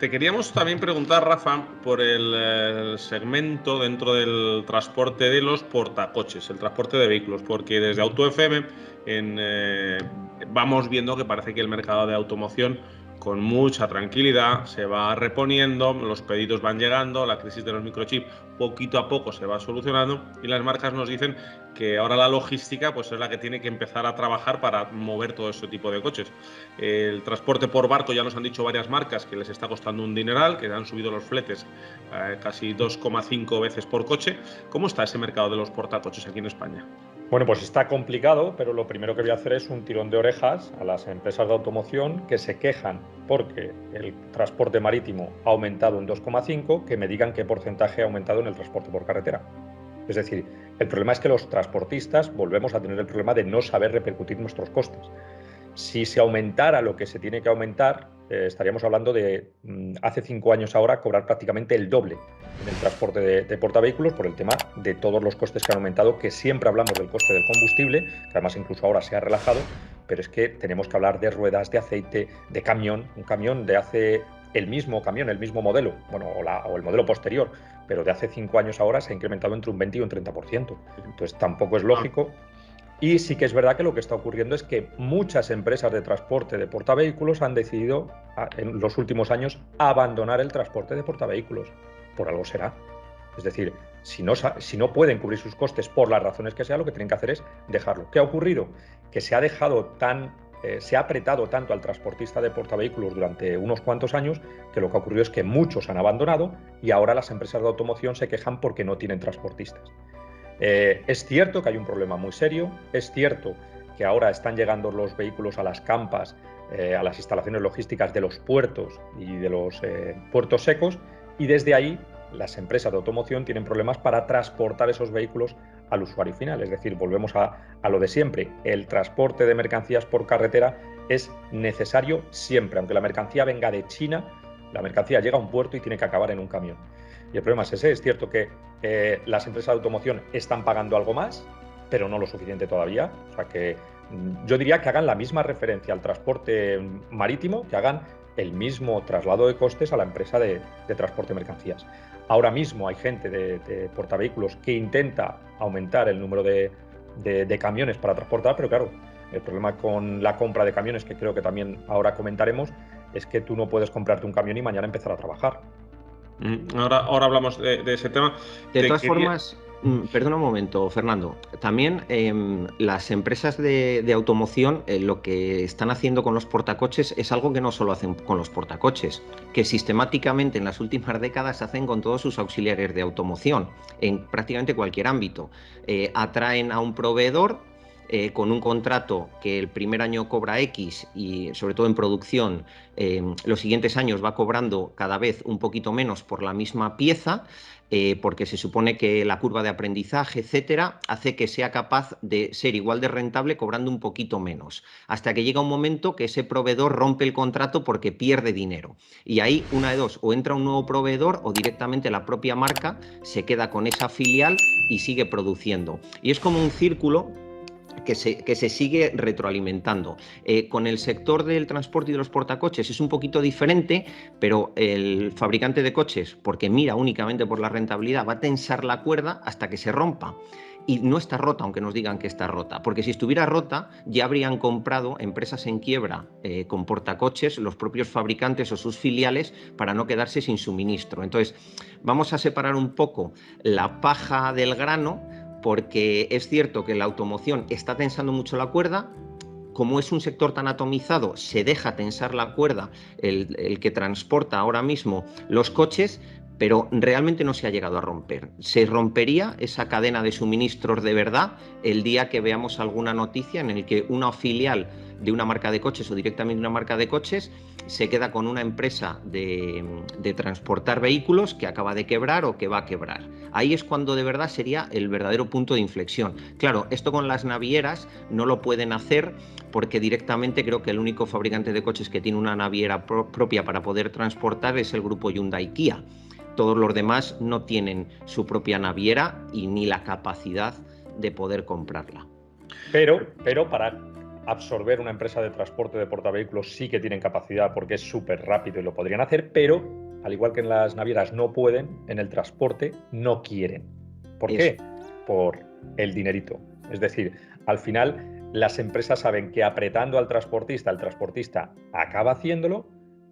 Te queríamos también preguntar, Rafa, por el segmento dentro del transporte de los portacoches, el transporte de vehículos, porque desde AutoFM vamos viendo que parece que el mercado de automoción con mucha tranquilidad se va reponiendo, los pedidos van llegando, la crisis de los microchips poquito a poco se va solucionando y las marcas nos dicen que ahora la logística pues es la que tiene que empezar a trabajar para mover todo ese tipo de coches. El transporte por barco ya nos han dicho varias marcas que les está costando un dineral, que han subido los fletes casi 2,5 veces por coche. ¿Cómo está ese mercado de los portacoches aquí en España? Bueno, pues está complicado, pero lo primero que voy a hacer es un tirón de orejas a las empresas de automoción que se quejan porque el transporte marítimo ha aumentado un 2,5, que me digan qué porcentaje ha aumentado en el transporte por carretera. Es decir, el problema es que los transportistas volvemos a tener el problema de no saber repercutir nuestros costes. Si se aumentara lo que se tiene que aumentar, estaríamos hablando de, hace 5 años ahora, cobrar prácticamente el doble en el transporte de portavehículos por el tema de todos los costes que han aumentado, que siempre hablamos del coste del combustible, que además incluso ahora se ha relajado, pero es que tenemos que hablar de ruedas, de aceite, de camión, un camión de hace el mismo camión, el mismo modelo, bueno, o el modelo posterior, pero de hace 5 años ahora se ha incrementado entre un 20 y un 30%. Entonces tampoco es lógico. Y sí que es verdad que lo que está ocurriendo es que muchas empresas de transporte de portavehículos han decidido en los últimos años abandonar el transporte de portavehículos. Por algo será. Es decir, si no pueden cubrir sus costes por las razones que sea, lo que tienen que hacer es dejarlo. ¿Qué ha ocurrido? Que se ha apretado tanto al transportista de portavehículos durante unos cuantos años que lo que ha ocurrido es que muchos han abandonado y ahora las empresas de automoción se quejan porque no tienen transportistas. Es cierto que hay un problema muy serio, es cierto que ahora están llegando los vehículos a las campas, a las instalaciones logísticas de los puertos y de los puertos secos, y desde ahí las empresas de automoción tienen problemas para transportar esos vehículos al usuario final. Es decir, volvemos a lo de siempre, el transporte de mercancías por carretera es necesario siempre, aunque la mercancía venga de China, la mercancía llega a un puerto y tiene que acabar en un camión. Y el problema es ese. Es cierto que las empresas de automoción están pagando algo más, pero no lo suficiente todavía. O sea que yo diría que hagan la misma referencia al transporte marítimo, que hagan el mismo traslado de costes a la empresa de transporte de mercancías. Ahora mismo hay gente de portavehículos que intenta aumentar el número de camiones para transportar, pero claro, el problema con la compra de camiones, que creo que también ahora comentaremos, es que tú no puedes comprarte un camión y mañana empezar a trabajar. Ahora hablamos de ese tema. De todas formas, perdona un momento, Fernando. También las empresas de automoción lo que están haciendo con los portacoches es algo que no solo hacen con los portacoches, que sistemáticamente en las últimas décadas hacen con todos sus auxiliares de automoción, en prácticamente cualquier ámbito. Atraen a un proveedor con un contrato que el primer año cobra X y sobre todo en producción los siguientes años va cobrando cada vez un poquito menos por la misma pieza, porque se supone que la curva de aprendizaje, etcétera, hace que sea capaz de ser igual de rentable cobrando un poquito menos, hasta que llega un momento que ese proveedor rompe el contrato porque pierde dinero. Y ahí una de dos, o entra un nuevo proveedor o directamente la propia marca se queda con esa filial y sigue produciendo. Y es como un círculo que se sigue retroalimentando. Con el sector del transporte y de los portacoches es un poquito diferente, pero el fabricante de coches, porque mira únicamente por la rentabilidad, va a tensar la cuerda hasta que se rompa. Y no está rota, aunque nos digan que está rota, porque si estuviera rota ya habrían comprado empresas en quiebra con portacoches, los propios fabricantes o sus filiales, para no quedarse sin suministro. Entonces, vamos a separar un poco la paja del grano, porque es cierto que la automoción está tensando mucho la cuerda. Como es un sector tan atomizado, se deja tensar la cuerda el que transporta ahora mismo los coches, pero realmente no se ha llegado a romper. Se rompería esa cadena de suministros de verdad el día que veamos alguna noticia en el que una filial de una marca de coches o directamente una marca de coches se queda con una empresa de transportar vehículos que acaba de quebrar o que va a quebrar. Ahí es cuando de verdad sería el verdadero punto de inflexión. Claro, esto con las navieras no lo pueden hacer porque directamente creo que el único fabricante de coches que tiene una naviera propia para poder transportar es el grupo Hyundai-Kia. Todos los demás no tienen su propia naviera y ni la capacidad de poder comprarla. Pero para absorber una empresa de transporte de portavehículos sí que tienen capacidad porque es súper rápido y lo podrían hacer, pero al igual que en las navieras no pueden, en el transporte no quieren. ¿Por qué? Por el dinerito. Es decir, al final las empresas saben que apretando al transportista, el transportista acaba haciéndolo,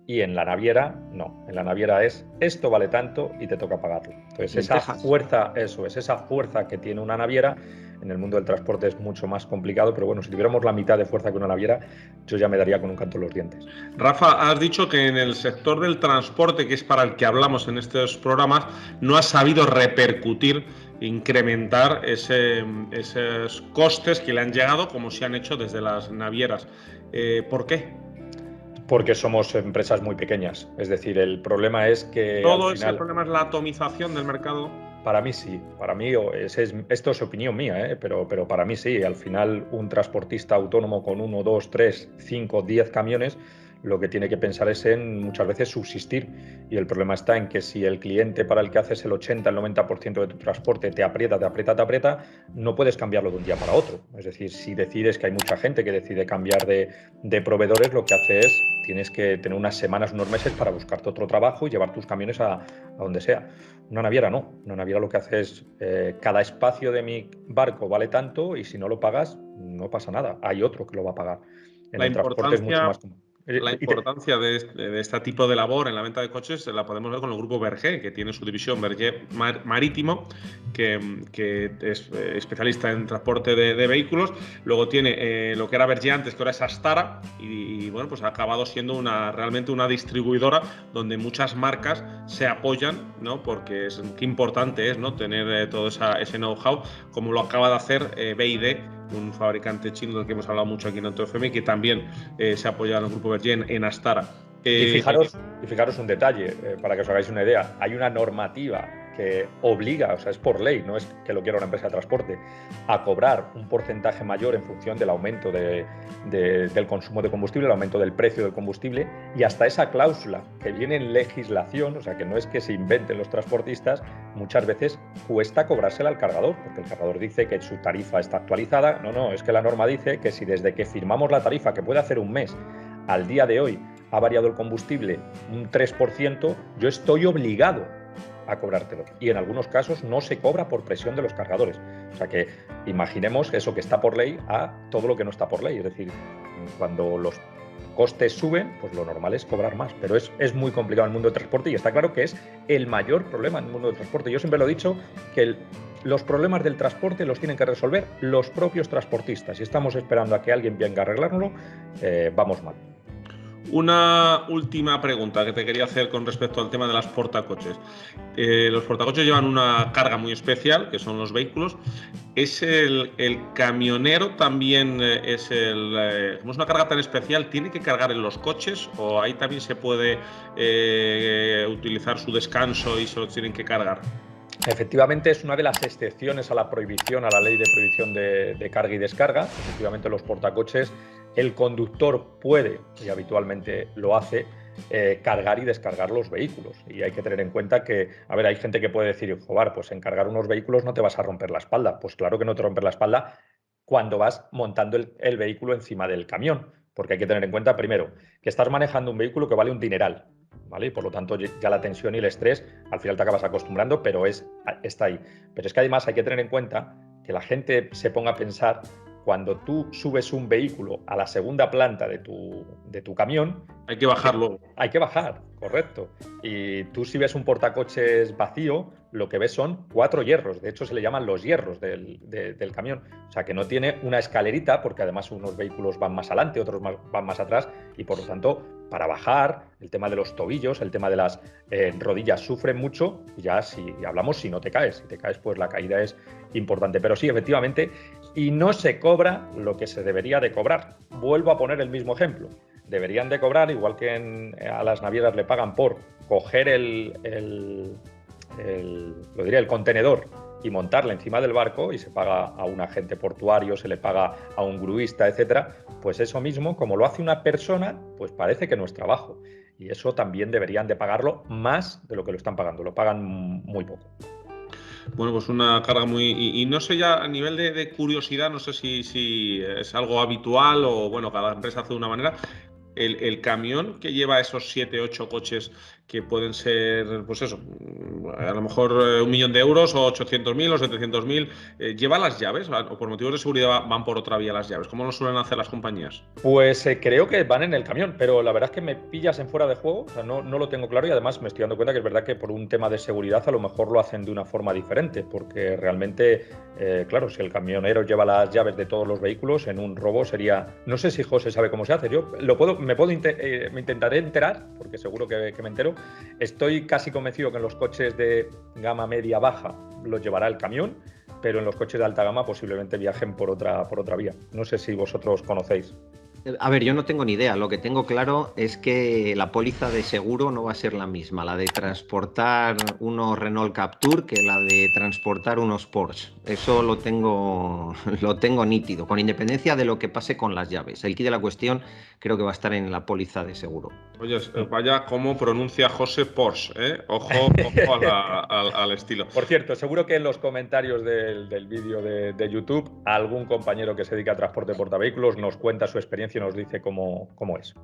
y en la naviera no. En la naviera es esto vale tanto y te toca pagarlo. Entonces esa fuerza, esa fuerza que tiene una naviera, en el mundo del transporte es mucho más complicado, pero bueno, si tuviéramos la mitad de fuerza que una naviera, yo ya me daría con un canto en los dientes. Rafa, has dicho que en el sector del transporte, que es para el que hablamos en estos programas, no ha sabido repercutir, incrementar esos costes que le han llegado, como se han hecho desde las navieras. ¿Por qué? Porque somos empresas muy pequeñas. Es decir, el problema es que ¿Todo al final, ese problema es la atomización del mercado? Para mí sí. Para mí, esto es opinión mía, pero para mí sí. Al final, un transportista autónomo con 1, 2, 3, 5, 10 camiones, lo que tiene que pensar es en muchas veces subsistir. Y el problema está en que si el cliente para el que haces el 80, el 90% de tu transporte te aprieta, no puedes cambiarlo de un día para otro. Es decir, si decides, que hay mucha gente que decide cambiar de proveedores, lo que hace es, tienes que tener unas semanas, unos meses para buscarte otro trabajo y llevar tus camiones a donde sea. Una naviera no. Una naviera lo que hace es, cada espacio de mi barco vale tanto y si no lo pagas, no pasa nada. Hay otro que lo va a pagar. En el transporte es mucho más común. La importancia de este tipo de labor en la venta de coches la podemos ver con el grupo Berger, que tiene su división Berger Marítimo, que es especialista en transporte de vehículos. Luego tiene lo que era Berger antes, que ahora es Astara, y bueno, pues ha acabado siendo realmente una distribuidora donde muchas marcas se apoyan, ¿no? Porque qué importante es, ¿no? Tener todo ese know-how, como lo acaba de hacer BYD, un fabricante chino del que hemos hablado mucho aquí en AutoFM, que también se apoya en el grupo Berger en Astara. Y fijaros un detalle, para que os hagáis una idea. Hay una normativa que obliga, o sea, es por ley, no es que lo quiera una empresa de transporte, a cobrar un porcentaje mayor en función del aumento del consumo de combustible, el aumento del precio del combustible, y hasta esa cláusula que viene en legislación, o sea, que no es que se inventen los transportistas, muchas veces cuesta cobrársela al cargador, porque el cargador dice que su tarifa está actualizada. No, es que la norma dice que si desde que firmamos la tarifa, que puede hacer un mes, al día de hoy ha variado el combustible un 3%, yo estoy obligado a cobrártelo. Y en algunos casos no se cobra por presión de los cargadores. O sea que imaginemos eso que está por ley a todo lo que no está por ley. Es decir, cuando los costes suben, pues lo normal es cobrar más. Pero es muy complicado el mundo del transporte y está claro que es el mayor problema en el mundo del transporte. Yo siempre lo he dicho, que los problemas del transporte los tienen que resolver los propios transportistas. Si estamos esperando a que alguien venga a arreglárnoslo, vamos mal. Una última pregunta que te quería hacer con respecto al tema de las portacoches. Los portacoches llevan una carga muy especial, que son los vehículos. ¿Es el camionero también como es una carga tan especial, tiene que cargar en los coches o ahí también se puede utilizar su descanso y se lo tienen que cargar? Efectivamente, es una de las excepciones a la prohibición, a la ley de prohibición de carga y descarga. Efectivamente, los portacoches, el conductor puede, y habitualmente lo hace, cargar y descargar los vehículos. Y hay que tener en cuenta que, hay gente que puede decir, joder, pues en cargar unos vehículos no te vas a romper la espalda. Pues claro que no te rompes la espalda cuando vas montando el vehículo encima del camión. Porque hay que tener en cuenta, primero, que estás manejando un vehículo que vale un dineral, ¿vale? Y por lo tanto ya la tensión y el estrés al final te acabas acostumbrando, pero está ahí. Pero es que además hay que tener en cuenta que la gente se ponga a pensar, cuando tú subes un vehículo a la segunda planta de tu camión, hay que bajarlo. Hay que bajar, correcto. Y tú, si ves un portacoches vacío, lo que ves son 4 hierros. De hecho, se le llaman los hierros del camión. O sea, que no tiene una escalerita, porque además unos vehículos van más adelante, otros van más atrás, y por lo tanto, para bajar, el tema de los tobillos, el tema de las rodillas sufren mucho. Y ya si hablamos, si no te caes. Si te caes, pues la caída es importante. Pero sí, efectivamente, y no se cobra lo que se debería de cobrar. Vuelvo a poner el mismo ejemplo. Deberían de cobrar, igual que a las navieras le pagan por coger el contenedor y montarla encima del barco, y se paga a un agente portuario, se le paga a un gruista, etcétera. Pues eso mismo, como lo hace una persona, pues parece que no es trabajo. Y eso también deberían de pagarlo más de lo que lo están pagando. Lo pagan muy poco. Bueno, pues una carga muy... Y no sé ya, a nivel de curiosidad, no sé si es algo habitual o, bueno, cada empresa hace de una manera. El camión que lleva esos 7, 8 coches que pueden ser, pues eso, a lo mejor 1.000.000 de euros o 800.000 o 700.000, ¿lleva las llaves? ¿O por motivos de seguridad van por otra vía las llaves? ¿Cómo lo suelen hacer las compañías? Pues creo que van en el camión, pero la verdad es que me pillas en fuera de juego, o sea, no lo tengo claro y además me estoy dando cuenta que es verdad que por un tema de seguridad a lo mejor lo hacen de una forma diferente, porque realmente, claro, si el camionero lleva las llaves de todos los vehículos, en un robo sería, no sé si José sabe cómo se hace, yo me intentaré enterar, porque seguro que me entero, estoy casi convencido que en los coches de gama media-baja los llevará el camión, pero en los coches de alta gama posiblemente viajen por otra vía. No sé si vosotros conocéis. A ver, yo no tengo ni idea. Lo que tengo claro es que la póliza de seguro no va a ser la misma, la de transportar unos Renault Captur que la de transportar unos Porsche. Eso lo tengo nítido, con independencia de lo que pase con las llaves. El quid de la cuestión creo que va a estar en la póliza de seguro. Oye, vaya cómo pronuncia José Porsche, ¿eh? Ojo al estilo. Por cierto, seguro que en los comentarios del vídeo de YouTube algún compañero que se dedica a transporte de portavehículos nos cuenta su experiencia y nos dice cómo es.